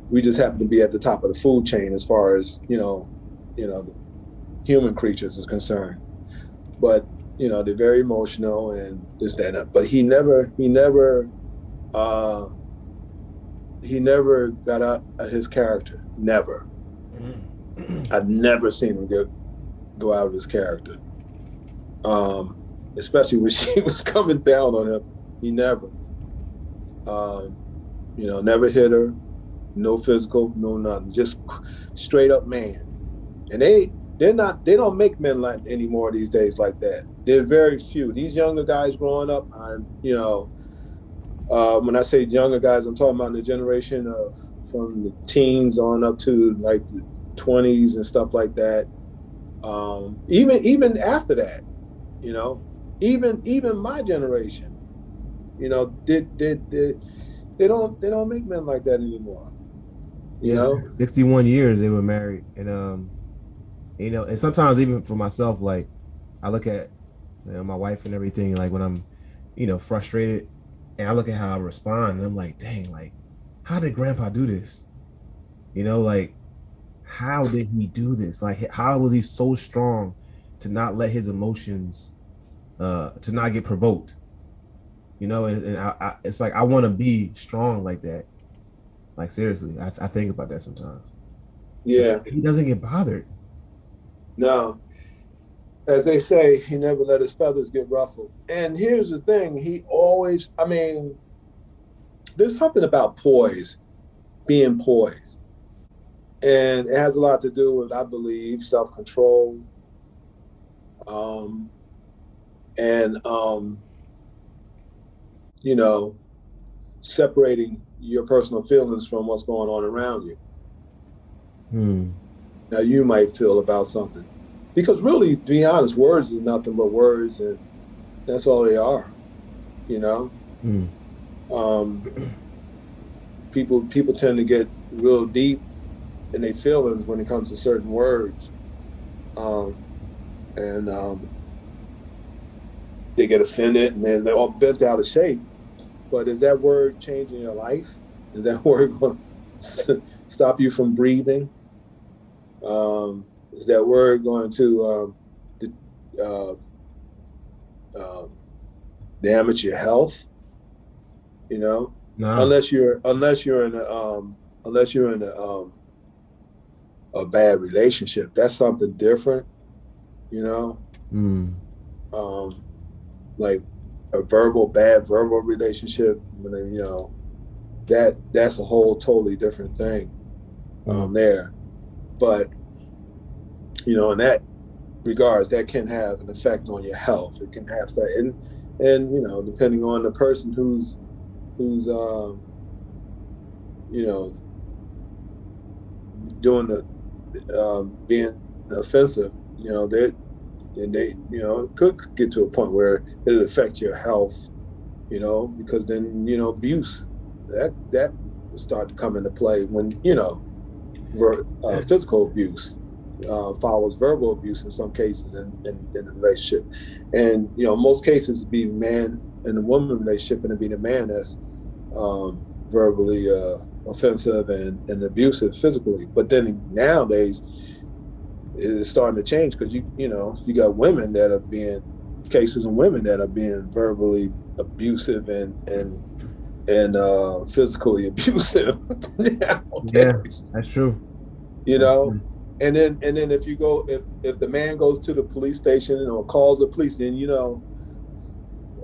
We just happen to be at the top of the food chain as far as human creatures is concerned. But they're very emotional and this, that, and that. But uh, he never got out of his character. Never. I've never seen him go out of his character. Um, Especially when she was coming down on him. He never. Um, never hit her. No physical, no nothing. Just straight up man. And they don't make men like anymore these days like that. They're very few. These younger guys growing up, when I say younger guys, I'm talking about the generation of from the teens on up to like the 20s and stuff like that. Even after that, you know, even my generation, they don't make men like that anymore. You Yeah, know, 61 years they were married. And and sometimes even for myself, like I look at my wife and everything, like when I'm, frustrated, and I look at how I respond, and I'm like, dang, like, how did grandpa do this? Like, how did he do this? Like, how was he so strong to not let his emotions to not get provoked? And it's like I want to be strong like that. Like seriously, I think about that sometimes because yeah, he doesn't get bothered. no. As they say, he never let his feathers get ruffled. And here's the thing: I mean, there's something about poise, being poised. And it has a lot to do with, I believe, self control, um, and you know, separating your personal feelings from what's going on around you. Hmm. Now, you might feel about something, because really, to be honest, words is nothing but words, and that's all they are. You know, Hmm. um, people tend to get real deep in their feelings when it comes to certain words, um, and they get offended, and they're all bent out of shape. But is that word changing your life? Is that word going to stop you from breathing? Is that word going to uh, um, damage your health? You know, No. unless you're in a bad relationship, that's something different. You know, Hmm. um, like a bad verbal relationship. That's a whole totally different thing Hmm. there. But in that regards, that can have an effect on your health. It can have that, and depending on the person who's you know doing the being offensive, they and they it could get to a point where it'll affect your health. Because then abuse that will start to come into play when physical abuse follows verbal abuse in some cases in a relationship. And, most cases be man and a woman relationship, and it'd be the man that's verbally offensive and abusive physically. But then nowadays, it's starting to change because you got women that are being cases of women that are being verbally abusive and physically abusive Yeah, nowadays. that's true. you That's know true. and then if the man goes to the police station or calls the police, and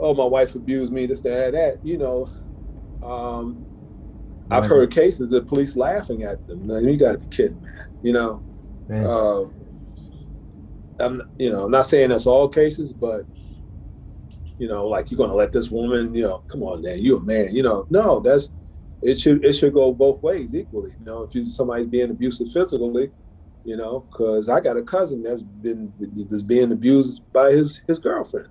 oh, my wife abused me, this, that, um I've Like, heard cases of police laughing at them. Now, you got to be kidding, man. man. uh I'm not saying that's all cases, but like, you're gonna let this woman, come on, man, you a man, no, it should go both ways equally. If somebody's being abusive physically, because I got a cousin was being abused by his girlfriend,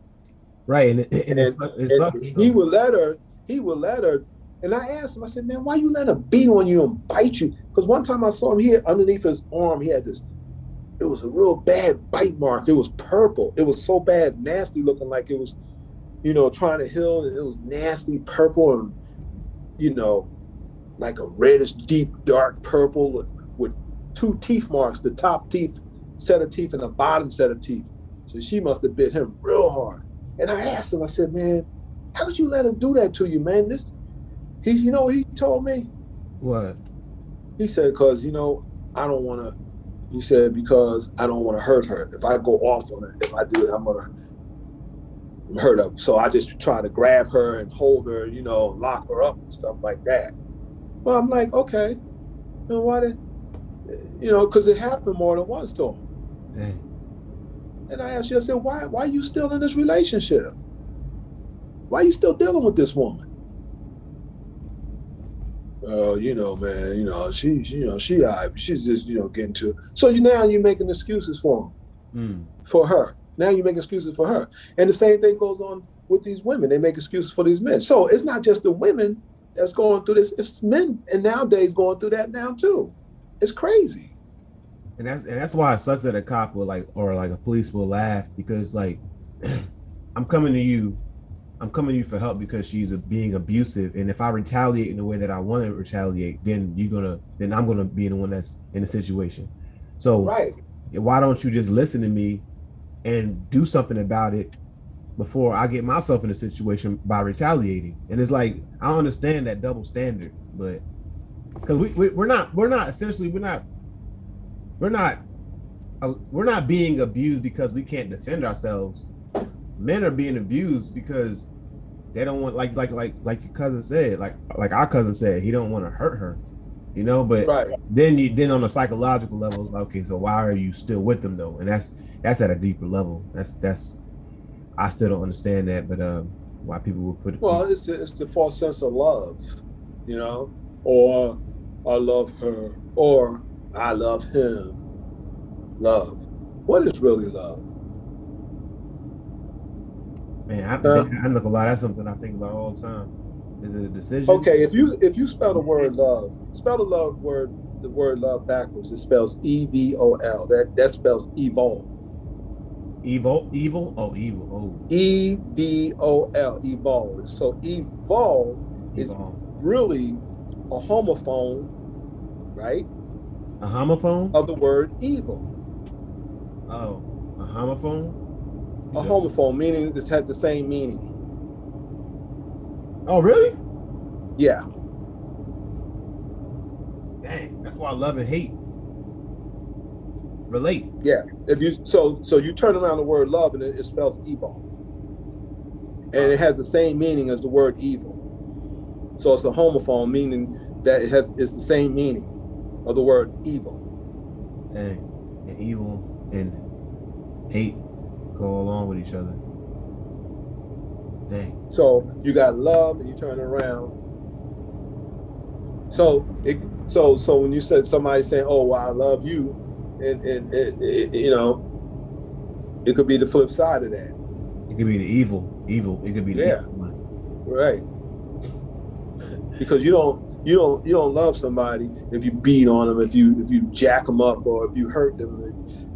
Right, and and it and sucks. he would let her, and I asked him, I said, man, why you let her beat on you and bite you? Because one time I saw him here underneath his arm, he had this. It was a real bad bite mark. It was purple. It was so bad, nasty looking, like it was trying to heal, and it was nasty purple, and you know like a reddish, deep, dark purple with 2 teeth marks, the top teeth, set of teeth, and the bottom set of teeth. So she must have bit him real hard. And I asked him, I said, man, how could you let her do that to you, man? You know what he told me? What? He said, because, you know, I don't want to, he said, because I don't want to hurt her. If I go off on her, if I do it, I'm going to hurt her. So I just try to grab her and hold her, you know, lock her up and stuff like that. Well, I'm like, okay, you know, why did, you know, because it happened more than once to him. Dang. And I asked you, I said, why are you still in this relationship? Why are you still dealing with this woman? You know, man, you know, she's just, you know, getting to. So now you're making excuses for him, for her. Now you're making excuses for her. And the same thing goes on with these women. They make excuses for these men. So it's not just the women that's going through this. It's men and nowadays going through that now too. It's crazy. And that's why it sucks that a cop will or a police will laugh, because like I'm coming to you for help because she's being abusive, and if I retaliate in the way that I want to retaliate, then I'm gonna be the one that's in the situation. So right. Why don't you just listen to me and do something about it before I get myself in a situation by retaliating? And it's like, I understand that double standard, but because we're not being abused because we can't defend ourselves. Men are being abused because they don't want, like your cousin said, like our cousin said, he don't want to hurt her, you know. But right. then on a psychological level, it's like, okay, so why are you still with them though? And that's at a deeper level. That's I still don't understand that, but why people will put it. Well, it's the false sense of love, you know, or I love her, or I love him. Love. What is really love? Man, I'm not gonna lie. That's something I think about all the time. Is it a decision? Okay, if you spell the word love, spell the word love backwards. It spells EVOL. That spells evolve. Evil? Oh, evil. Oh. EVOL. Evolve. So evolve is really a homophone, right? A homophone? Of the word evil. Oh, a homophone? A homophone, meaning this has the same meaning. Oh, really? Yeah. Dang, that's why I love and hate relate. Yeah. If you so you turn around the word love and it spells evil, and it has the same meaning as the word evil. So it's a homophone, meaning that it's the same meaning of the word evil. And evil and hate go along with each other. Dang. So you got love and you turn it around. So when you said somebody saying, "Oh, well, I love you," and you know, it could be the flip side of that. It could be the evil. It could be the evil one. Right. Because you don't love somebody if you beat on them, if you jack them up, or if you hurt them,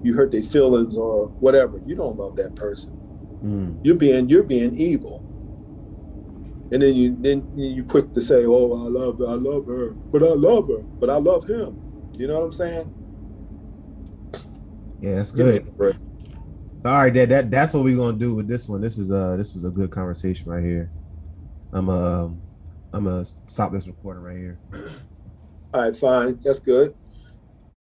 you hurt their feelings or whatever. You don't love that person. You're being evil. And then you quick to say, "Oh, I love her, but I love her, but I love him." You know what I'm saying? Yeah, that's good. All right, that's what we're gonna do with this one. This was a good conversation right here. I'm gonna stop this recording right here. All right, fine. That's good.